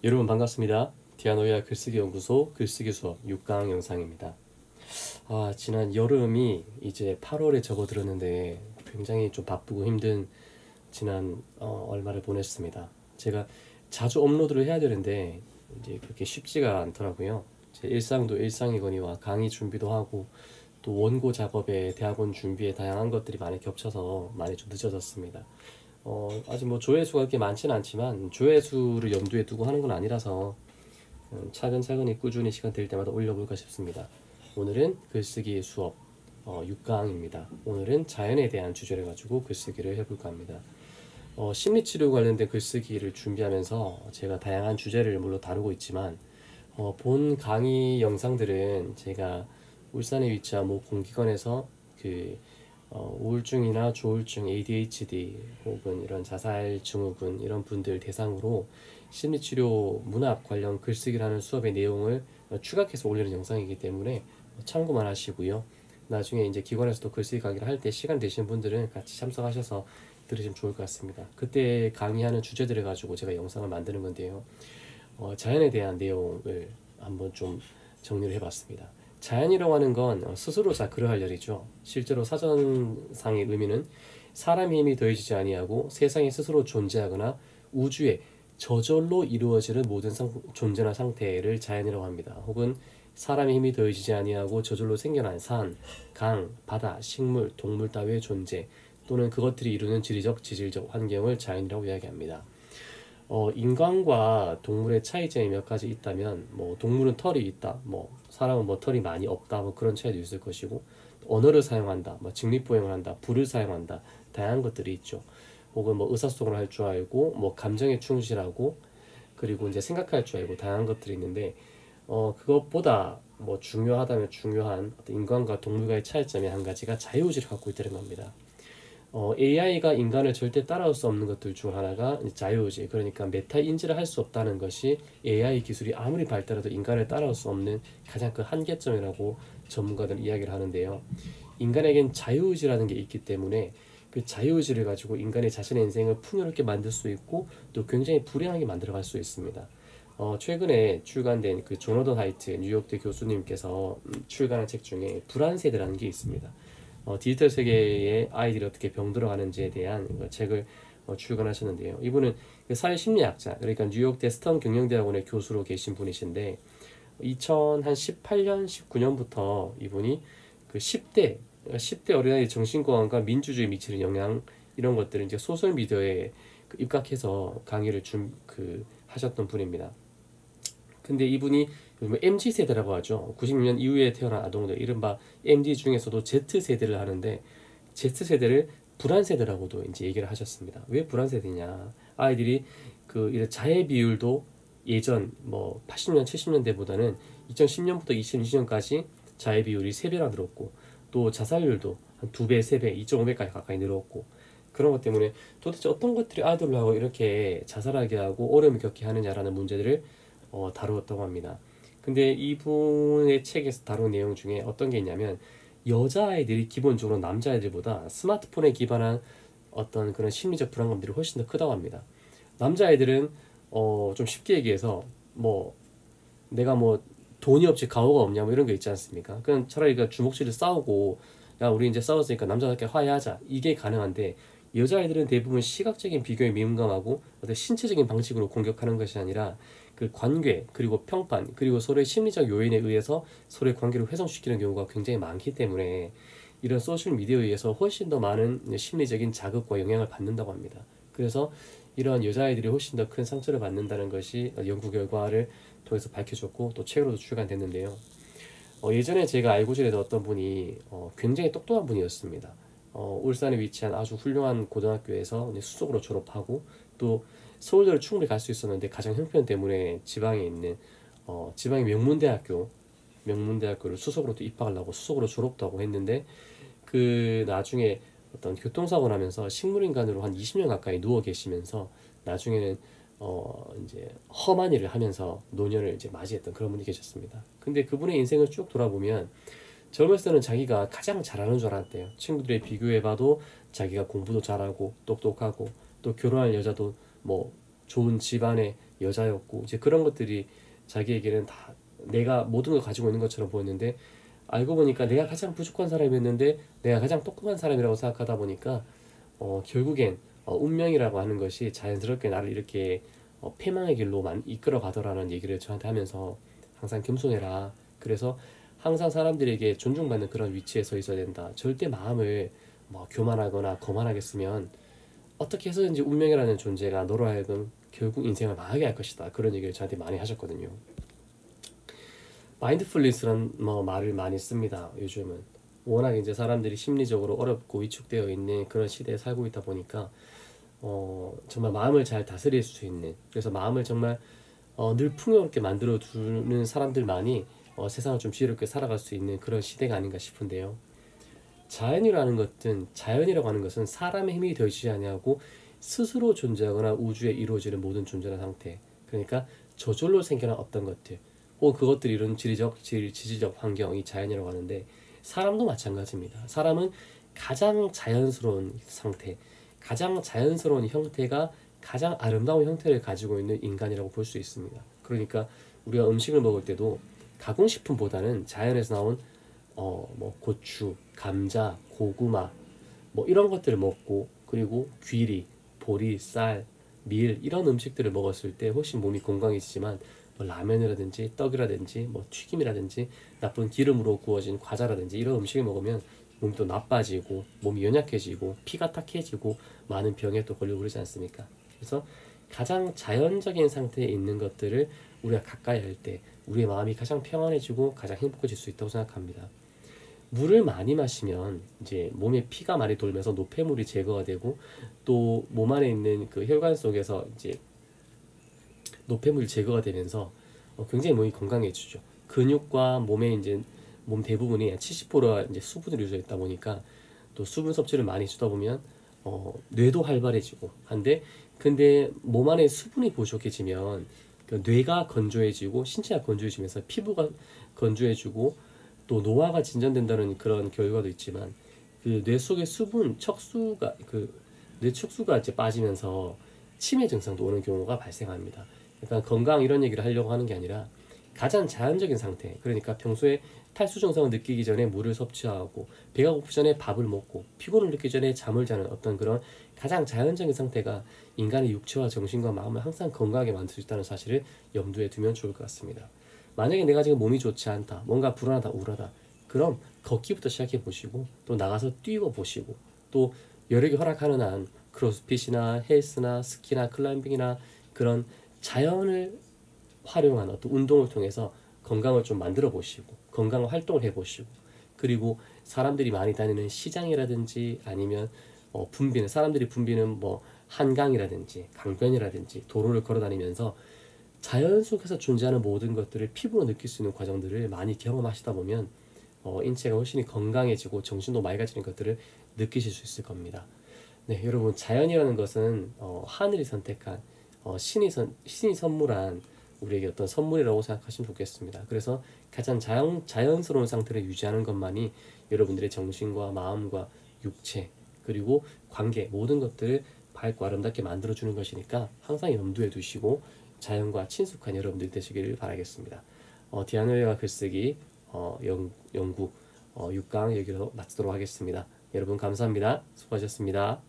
여러분 반갑습니다. 디아노이아 글쓰기 연구소 글쓰기 수업 6강 영상입니다. 지난 여름이 이제 8월에 접어들었는데 굉장히 좀 바쁘고 힘든 지난 얼마를 보냈습니다. 제가 자주 업로드를 해야 되는데 이제 그렇게 쉽지가 않더라고요. 제 일상도 일상이거니와 강의 준비도 하고 또 원고 작업에 대학원 준비에 다양한 것들이 많이 겹쳐서 많이 좀 늦어졌습니다. 아직 뭐 조회수가 그렇게 많지는 않지만 조회수를 염두에 두고 하는 건 아니라서 차근차근히 꾸준히 시간 될 때마다 올려볼까 싶습니다. 오늘은 글쓰기 수업 6강입니다. 오늘은 자연에 대한 주제를 가지고 글쓰기를 해볼까 합니다. 심리치료 관련된 글쓰기를 준비하면서 제가 다양한 주제를 물론 다루고 있지만 본 강의 영상들은 제가 울산에 위치한 모 공기관에서 우울증이나 조울증, ADHD 혹은 이런 자살 증후군 이런 분들 대상으로 심리치료 문학 관련 글쓰기를 하는 수업의 내용을 추각해서 올리는 영상이기 때문에 참고만 하시고요. 나중에 이제 기관에서도 글쓰기 강의를 할 때 시간 되시는 분들은 같이 참석하셔서 들으시면 좋을 것 같습니다. 그때 강의하는 주제들을 가지고 제가 영상을 만드는 건데요. 자연에 대한 내용을 한번 좀 정리를 해봤습니다. 자연이라고 하는 건 스스로 자 그러할 일이죠. 실제로 사전상의 의미는 사람의 힘이 더해지지 아니하고 세상에 스스로 존재하거나 우주에 저절로 이루어지는 모든 존재나 상태를 자연이라고 합니다. 혹은 사람의 힘이 더해지지 아니하고 저절로 생겨난 산, 강, 바다, 식물, 동물 따위의 존재 또는 그것들이 이루는 지리적, 지질적 환경을 자연이라고 이야기합니다. 인간과 동물의 차이점이 몇 가지 있다면 뭐 동물은 털이 있다, 뭐 사람은 뭐 털이 많이 없다, 뭐 그런 차이도 있을 것이고 언어를 사용한다, 뭐 직립보행을 한다, 불을 사용한다, 다양한 것들이 있죠. 혹은 뭐 의사소통을 할 줄 알고 뭐 감정에 충실하고 그리고 이제 생각할 줄 알고 다양한 것들이 있는데 그것보다 뭐 중요하다면 중요한 인간과 동물과의 차이점의 한 가지가 자유의지를 갖고 있다는 겁니다. AI가 인간을 절대 따라올 수 없는 것들 중 하나가 자유의지, 그러니까 메타 인지를 할 수 없다는 것이 AI 기술이 아무리 발달해도 인간을 따라올 수 없는 가장 큰 한계점이라고 전문가들은 이야기를 하는데요. 인간에겐 자유의지라는 게 있기 때문에 그 자유의지를 가지고 인간의 자신의 인생을 풍요롭게 만들 수 있고 또 굉장히 불행하게 만들어갈 수 있습니다. 최근에 출간된 그 조너던 하이트 뉴욕대 교수님께서 출간한 책 중에 불안세대라는 게 있습니다. 디지털 세계의 아이들이 어떻게 병들어가는지에 대한 책을 출간하셨는데요. 이분은 사회심리학자, 그러니까 뉴욕대 스턴 경영대학원의 교수로 계신 분이신데 2018년, 19년부터 이분이 그 10대 어린아이 정신건강과 민주주의에 미치는 영향 이런 것들을 이제 소셜미디어에 입각해서 강의를 하셨던 분입니다. 근데 이분이 MZ세대라고 하죠. 96년 이후에 태어난 아동들, 이른바 MZ 중에서도 Z세대를 하는데 Z세대를 불안세대라고도 이제 얘기를 하셨습니다. 왜 불안세대냐? 아이들이 이런 자해 비율도 예전 뭐 80년, 70년대보다는 2010년부터 2020년까지 자해 비율이 3배나 늘었고 또 자살률도 한 2배, 3배, 2.5배까지 가까이 늘었고 그런 것 때문에 도대체 어떤 것들이 아이들을 하고 이렇게 자살하게 하고 어려움을 겪게 하느냐라는 문제들을 다루었다고 합니다. 근데 이분의 책에서 다룬 내용 중에 어떤 게 있냐면 여자아이들이 기본적으로 남자아이들보다 스마트폰에 기반한 어떤 그런 심리적 불안감들이 훨씬 더 크다고 합니다. 남자아이들은 좀 쉽게 얘기해서 뭐 내가 뭐 돈이 없지 가오가 없냐 뭐 이런 거 있지 않습니까? 그냥 차라리 주먹질을 싸우고 야 우리 이제 싸웠으니까 남자답게 화해하자 이게 가능한데 여자아이들은 대부분 시각적인 비교에 민감하고 어떤 신체적인 방식으로 공격하는 것이 아니라 그 관계 그리고 평판 그리고 서로의 심리적 요인에 의해서 서로의 관계를 훼손시키는 경우가 굉장히 많기 때문에 이런 소셜미디어에 의해서 훨씬 더 많은 심리적인 자극과 영향을 받는다고 합니다. 그래서 이러한 여자아이들이 훨씬 더 큰 상처를 받는다는 것이 연구 결과를 통해서 밝혀졌고 또 책으로도 출간됐는데요. 예전에 제가 알고 지내던 어떤 분이 굉장히 똑똑한 분이었습니다. 울산에 위치한 아주 훌륭한 고등학교에서 수석으로 졸업하고 또 서울대를 충분히 갈 수 있었는데 가정 형편 때문에 지방에 있는 지방의 명문대학교를 수석으로 또 입학을 하고 수석으로 졸업도 하고 했는데 나중에 어떤 교통사고 나면서 식물인간으로 한 20년 가까이 누워 계시면서 나중에는 이제 험한 일을 하면서 노년을 이제 맞이했던 그런 분이 계셨습니다. 근데 그분의 인생을 쭉 돌아보면 젊었을 때는 자기가 가장 잘하는 줄 알았대요. 친구들에 비교해봐도 자기가 공부도 잘하고 똑똑하고 또 결혼할 여자도 뭐 좋은 집안의 여자였고 이제 그런 것들이 자기에게는 다 내가 모든 걸 가지고 있는 것처럼 보였는데 알고 보니까 내가 가장 부족한 사람이었는데 내가 가장 똑똑한 사람이라고 생각하다 보니까 결국엔 운명이라고 하는 것이 자연스럽게 나를 이렇게 패망의 길로만 이끌어 가더라는 얘기를 저한테 하면서 항상 겸손해라. 그래서 항상 사람들에게 존중받는 그런 위치에 서 있어야 된다. 절대 마음을 뭐 교만하거나 거만하게 쓰면 어떻게 해서든지 운명이라는 존재가 너로 하여금 결국 인생을 망하게 할 것이다. 그런 얘기를 저한테 많이 하셨거든요. 마인드풀니스란 뭐 말을 많이 씁니다. 요즘은 워낙 이제 사람들이 심리적으로 어렵고 위축되어 있는 그런 시대에 살고 있다 보니까 정말 마음을 잘 다스릴 수 있는, 그래서 마음을 정말 늘 풍요롭게 만들어 두는 사람들만이 세상을 좀 지혜롭게 살아갈 수 있는 그런 시대가 아닌가 싶은데요. 자연이라고 하는 것은 사람의 힘이 되지 아니하고 스스로 존재하거나 우주에 이루어지는 모든 존재나 상태, 그러니까 저절로 생겨난 어떤 것들 혹은 그것들이 이룬 지질적 환경이 자연이라고 하는데, 사람도 마찬가지입니다. 사람은 가장 자연스러운 상태, 가장 자연스러운 형태가 가장 아름다운 형태를 가지고 있는 인간이라고 볼 수 있습니다. 그러니까 우리가 음식을 먹을 때도 가공식품보다는 자연에서 나온 뭐 고추, 감자, 고구마 뭐 이런 것들을 먹고, 그리고 귀리, 보리, 쌀, 밀 이런 음식들을 먹었을 때 훨씬 몸이 건강해지지만 뭐 라면이라든지 떡이라든지 뭐 튀김이라든지 나쁜 기름으로 구워진 과자라든지 이런 음식을 먹으면 몸이 또 나빠지고 몸이 연약해지고 피가 탁해지고 많은 병에 또 걸리고 그러지 않습니까? 그래서 가장 자연적인 상태에 있는 것들을 우리가 가까이 할 때 우리의 마음이 가장 평안해지고 가장 행복해질 수 있다고 생각합니다. 물을 많이 마시면 이제 몸에 피가 많이 돌면서 노폐물이 제거가 되고 또 몸 안에 있는 그 혈관 속에서 이제 노폐물이 제거가 되면서 굉장히 몸이 건강해지죠. 근육과 몸의 이제 몸 대부분이 70%가 이제 수분으로 이루어져 있다 보니까 또 수분 섭취를 많이 주다 보면 뇌도 활발해지고 한데, 근데 몸 안에 수분이 부족해지면 그 뇌가 건조해지고 신체가 건조해지면서 피부가 건조해지고 또 노화가 진전된다는 그런 결과도 있지만, 그 뇌 속의 수분 척수가 뇌 척수가 이제 빠지면서 치매 증상도 오는 경우가 발생합니다. 그러니까 건강 이런 얘기를 하려고 하는 게 아니라 가장 자연적인 상태, 그러니까 평소에 탈수 증상을 느끼기 전에 물을 섭취하고 배가 고프기 전에 밥을 먹고 피곤을 느끼기 전에 잠을 자는 어떤 그런 가장 자연적인 상태가 인간의 육체와 정신과 마음을 항상 건강하게 만들 수 있다는 사실을 염두에 두면 좋을 것 같습니다. 만약에 내가 지금 몸이 좋지 않다, 뭔가 불안하다, 우울하다, 그럼 걷기부터 시작해 보시고 또 나가서 뛰어 보시고 또 여력이 허락하는 한 크로스핏이나 헬스나 스키나 클라이밍이나 그런 자연을 활용한 어떤 운동을 통해서 건강을 좀 만들어 보시고 건강 활동을 해 보시고, 그리고 사람들이 많이 다니는 시장이라든지 아니면 사람들이 붐비는 뭐 한강이라든지 강변이라든지 도로를 걸어 다니면서 자연 속에서 존재하는 모든 것들을 피부로 느낄 수 있는 과정들을 많이 경험하시다 보면 인체가 훨씬 건강해지고 정신도 맑아지는 것들을 느끼실 수 있을 겁니다. 네, 여러분, 자연이라는 것은 하늘이 선택한 신이 선물한 우리에게 어떤 선물이라고 생각하시면 좋겠습니다. 그래서 가장 자연스러운 상태를 유지하는 것만이 여러분들의 정신과 마음과 육체 그리고 관계 모든 것들을 밝고 아름답게 만들어주는 것이니까 항상 염두에 두시고 자연과 친숙한 여러분들이 되시기를 바라겠습니다. 디아노이와 글쓰기 연구 6강 여기로 마치도록 하겠습니다. 여러분 감사합니다. 수고하셨습니다.